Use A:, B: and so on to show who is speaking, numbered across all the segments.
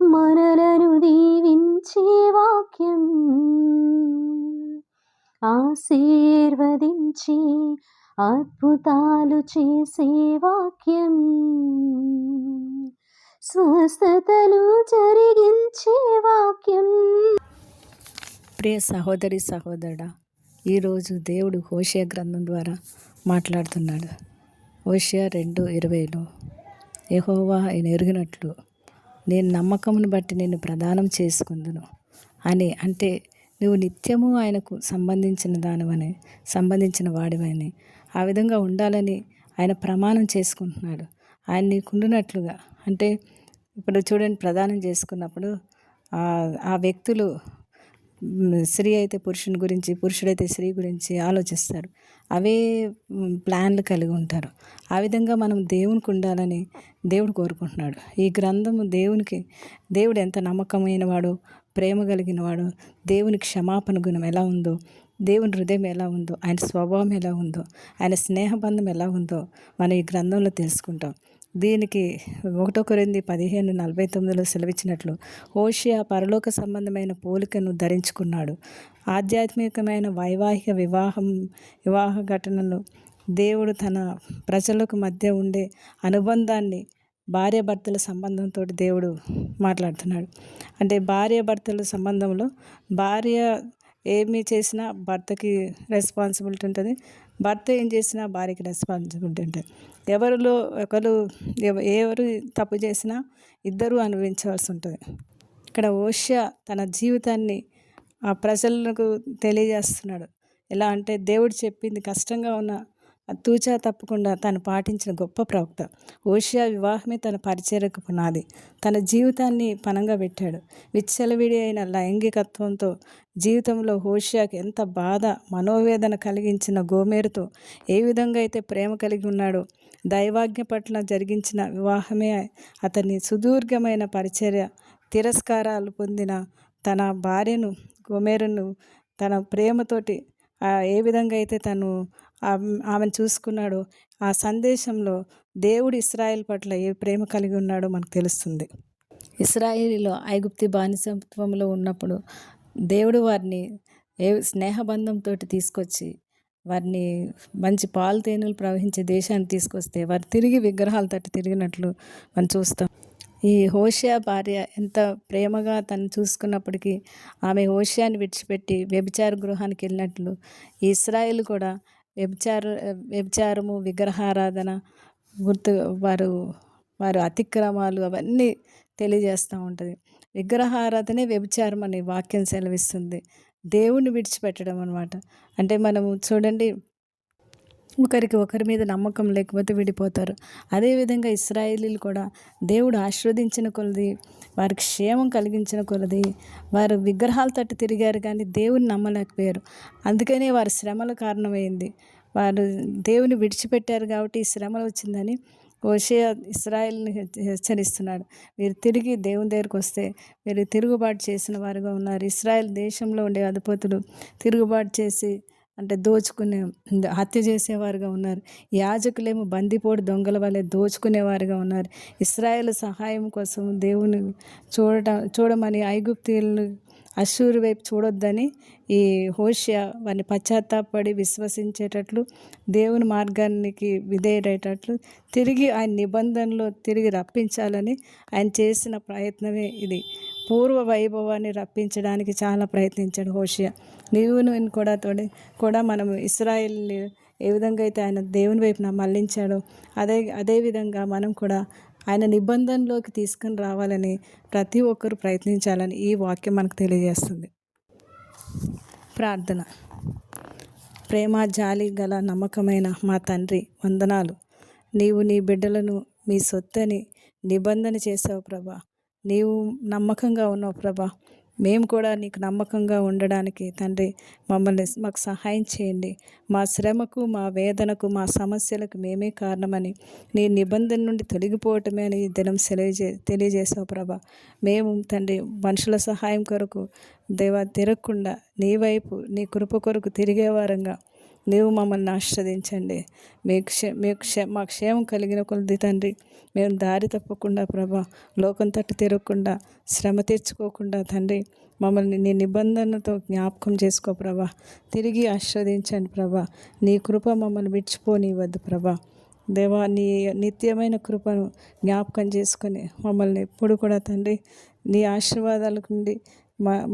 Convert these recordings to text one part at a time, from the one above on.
A: మనలను దీవించే వాక్యం, ఆశీర్వదించి అద్భుతాలు చేసే వాక్యం, స్వస్థతలు జరిగించే వాక్యం.
B: ప్రియ సహోదరి సహోదరుడా, ఈరోజు దేవుడు హోషేయ గ్రంథం ద్వారా మాట్లాడుతున్నాడు. హోషేయ 2:20 యెహోవా ఆయన ఎరిగినట్లు నేను నమ్మకమును బట్టి నేను ప్రదానం చేసుకుందును అని, అంటే నువ్వు నిత్యము ఆయనకు సంబంధించిన వాడివని, ఆ విధంగా ఉండాలని ఆయన ప్రమాణం చేసుకుంటున్నాడు. ఆయన నీకుండునట్లుగా, అంటే ఇప్పుడు చూడండి, ప్రదానం చేసుకున్నప్పుడు ఆ వ్యక్తులు స్త్రీ అయితే పురుషుని గురించి, పురుషుడైతే స్త్రీ గురించి ఆలోచిస్తారు. అవే ప్లాన్లు కలిగి ఉంటారు. ఆ విధంగా మనం దేవునికి ఉండాలని దేవుడు కోరుకుంటున్నాడు. ఈ గ్రంథము దేవుడు ఎంత నమ్మకమైన వాడో, ప్రేమ కలిగిన వాడో, దేవుని క్షమాపణ గుణం ఎలా ఉందో, దేవుని హృదయం ఎలా ఉందో, ఆయన స్వభావం ఎలా ఉందో, ఆయన స్నేహబంధం ఎలా ఉందో మనం ఈ గ్రంథంలో తెలుసుకుంటాం. దీనికి 1 కొరింథీ 15:49 సెలవిచ్చినట్లు హోషేయ పరలోక సంబంధమైన పోలికను ధరించుకున్నాడు. ఆధ్యాత్మికమైన వైవాహిక వివాహ ఘటనలు, దేవుడు తన ప్రజలకు మధ్య ఉండే అనుబంధాన్ని భార్యాభర్తల సంబంధంతో దేవుడు మాట్లాడుతున్నాడు. అంటే భార్యాభర్తల సంబంధంలో భార్య ఏమి చేసినా భర్తకి రెస్పాన్సిబిలిటీ ఉంటుంది, భర్త ఏం చేసినా భార్యకి రెస్పాన్సిబిలిటీ ఉంటుంది. ఎవరు తప్పు చేసినా ఇద్దరూ అనుభవించవలసి ఉంటుంది. ఇక్కడ హోషేయ తన జీవితాన్ని ఆ ప్రజలకు తెలియజేస్తున్నాడు. ఎలా అంటే దేవుడు చెప్పింది కష్టంగా ఉన్న తూచా తప్పకుండా తను పాటించిన గొప్ప ప్రవక్త. హోషేయ వివాహమే తన పరిచర్యకు పునాది. తన జీవితాన్ని పణంగా పెట్టాడు. విచ్చలవిడి అయిన లైంగికత్వంతో జీవితంలో హోషేయకు ఎంత బాధ, మనోవేదన కలిగించిన గోమెరుతో ఏ విధంగా అయితే ప్రేమ కలిగి ఉన్నాడో, దైవాజ్ఞ పట్ల జరిగించిన వివాహమే అతని సుదీర్ఘమైన పరిచర్య. తిరస్కారాలు పొందిన తన భార్యను గోమెరును తన ప్రేమతోటి ఏ విధంగా అయితే తను ఆమెను చూసుకున్నాడో, ఆ సందేశంలో దేవుడు ఇశ్రాయేల్ పట్ల ఏ ప్రేమ కలిగి ఉన్నాడో మనకు తెలుస్తుంది. ఇశ్రాయేలీలో ఐగుప్తు బానిసత్వంలో ఉన్నప్పుడు దేవుడు వారిని స్నేహబంధంతో తీసుకొచ్చి వారిని మంచి పాలు తేనెలు ప్రవహించే దేశాన్ని తీసుకొస్తే వారు తిరిగి విగ్రహాల తట్టు తిరిగినట్లు మనం చూస్తాం. ఈ హోషేయ భార్య ఎంత ప్రేమగా తను చూసుకున్నప్పటికీ ఆమె హోషేయని విడిచిపెట్టి వ్యభిచార గృహానికి వెళ్ళినట్లు ఇశ్రాయేలు కూడా వ్యభిచారము, విగ్రహారాధన వారు అతిక్రమాలు అవన్నీ తెలియజేస్తూ ఉంటుంది. విగ్రహారాధనే వ్యభిచారం అని వాక్యం సెలవిస్తుంది. దేవుణ్ణి విడిచిపెట్టడం అన్నమాట. అంటే మనము చూడండి, ఒకరి మీద నమ్మకం లేకపోతే విడిపోతారు. అదేవిధంగా ఇశ్రాయేలీలు కూడా దేవుడు ఆశీర్వదించిన కొలది, వారికి క్షేమం కలిగించిన కొలది వారు విగ్రహాల తట్టు తిరిగారు, కానీ దేవుని నమ్మలేకపోయారు. అందుకనే వారి శ్రమల కారణమైంది. వారు దేవుని విడిచిపెట్టారు కాబట్టి ఈ శ్రమలు వచ్చిందని హోషేయ ఇశ్రాయేల్ని హెచ్చరిస్తున్నాడు. మీరు తిరిగి దేవుని దగ్గరికి వస్తే మీరు తిరుగుబాటు చేసిన వారుగా ఉన్నారు. ఇశ్రాయేల్ దేశంలో ఉండే అధిపతులు తిరుగుబాటు చేసి, అంటే హత్య చేసేవారుగా ఉన్నారు. యాజకులేమో బందిపోటు దొంగల వల్లే దోచుకునేవారుగా ఉన్నారు. ఇశ్రాయేల్ సహాయం కోసం దేవుని చూడమని ఐగుప్తీయులను, అష్షూరు వైపు చూడొద్దని ఈ హోషేయ వారిని పశ్చాత్తాపడి విశ్వసించేటట్లు, దేవుని మార్గానికి విధేయుడేటట్లు, తిరిగి ఆయన నిబంధనలో తిరిగి రప్పించాలని ఆయన చేసిన ప్రయత్నమే ఇది. పూర్వ వైభవాన్ని రప్పించడానికి చాలా ప్రయత్నించాడు హోషేయ. నేను కూడా మనం ఇశ్రాయేల్ని ఏ విధంగా అయితే ఆయన దేవుని వైపున మళ్ళించాడో అదేవిధంగా మనం కూడా ఆయన నిబంధనలోకి తీసుకుని రావాలని ప్రతి ఒక్కరూ ప్రయత్నించాలని ఈ వాక్యం మనకు తెలియజేస్తుంది. ప్రార్థన. ప్రేమ జాలి గల నమ్మకమైన మా తండ్రి, వందనాలు. నీవు నీ బిడ్డలను మీ సొత్తని నిబంధన చేసావు ప్రభా. నీవు నమ్మకంగా ఉన్నావు ప్రభా. మేము కూడా నీకు నమ్మకంగా ఉండడానికి తండ్రి మాకు సహాయం చేయండి. మా శ్రమకు, మా వేదనకు, మా సమస్యలకు మేమే కారణమని, నీ నిబంధన నుండి తొలగిపోవటమే అని ఈ దినం తెలియజేసావు ప్రభా. మేము తండ్రి మనుషుల సహాయం కొరకు దేవా తిరగకుండా నీ వైపు, నీ కృప కొరకు తిరిగేవారంగా నీవు మమ్మల్ని ఆశీర్వదించండి. మా క్షేమం కలిగిన కొలది తండ్రి మేము దారి తప్పకుండా ప్రభా, లోకం తట్టు తిరగకుండా, శ్రమ తెచ్చుకోకుండా తండ్రి మమ్మల్ని నీ నిబంధనతో జ్ఞాపకం చేసుకో ప్రభా. తిరిగి ఆశీర్వదించండి ప్రభా. నీ కృప మమ్మల్ని విడిచిపోనివ్వద్దు ప్రభా. దేవా, నీ నిత్యమైన కృపను జ్ఞాపకం చేసుకొని మమ్మల్ని ఎప్పుడు కూడా తండ్రి నీ ఆశీర్వాదాల నుండి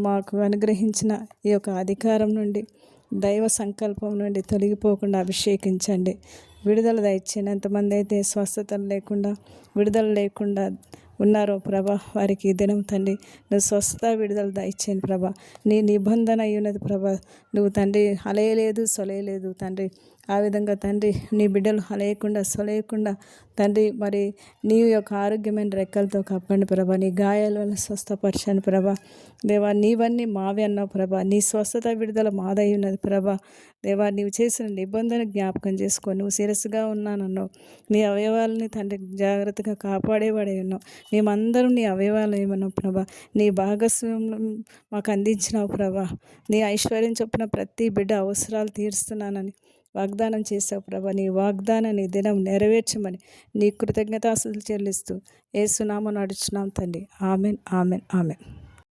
B: మాకు అనుగ్రహించిన ఈ యొక్క అధికారం నుండి, దైవ సంకల్పం నుండి తొలగిపోకుండా అభిషేకించండి. విడుదల దయచేయండి. ఎంతమంది అయితే స్వస్థతలు లేకుండా, విడుదల లేకుండా ఉన్నారో ప్రభా, వారికి ఈ దినం తండ్రి నువ్వు స్వస్థత విడుదల దయచేయండి ప్రభా. నీ నిబంధన అయ్యున్నది ప్రభా. నువ్వు తండ్రి అలయలేదు, సొలయలేదు తండ్రి. ఆ విధంగా తండ్రి నీ బిడ్డలు అలయకుండా, సొలయకుండా తండ్రి మరి నీ యొక్క ఆరోగ్యమైన రెక్కలతో కప్పండి ప్రభా. నీ గాయాల వల్ల స్వస్థపరచండి ప్రభా. దేవా, నీవన్నీ మావి అన్నావు ప్రభా. నీ స్వస్థత విడుదల మాదై ఉన్నది ప్రభా. దేవా, నీవు చేసిన నిబంధన జ్ఞాపకం చేసుకో. నువ్వు శిరస్సుగా ఉన్నానన్నావు. నీ అవయవాలని తండ్రి జాగ్రత్తగా కాపాడేవాడే ఉన్నావు. మేమందరం నీ అవయవాలు ఏమన్నావు ప్రభా. నీ భాగస్వామ్యం మాకు అందించినావు ప్రభా. నీ ఐశ్వర్యం చొప్పున ప్రతి బిడ్డ అవసరాలు తీరుస్తున్నానని వాగ్దానం చేసావు ప్రభా. నీ వాగ్దానాన్ని దినం నెరవేర్చమని నీ కృతజ్ఞతాస్తుతులు చెల్లిస్తూ యేసు నామమున అడుగుచున్నాం తండ్రి. Amen, amen, amen.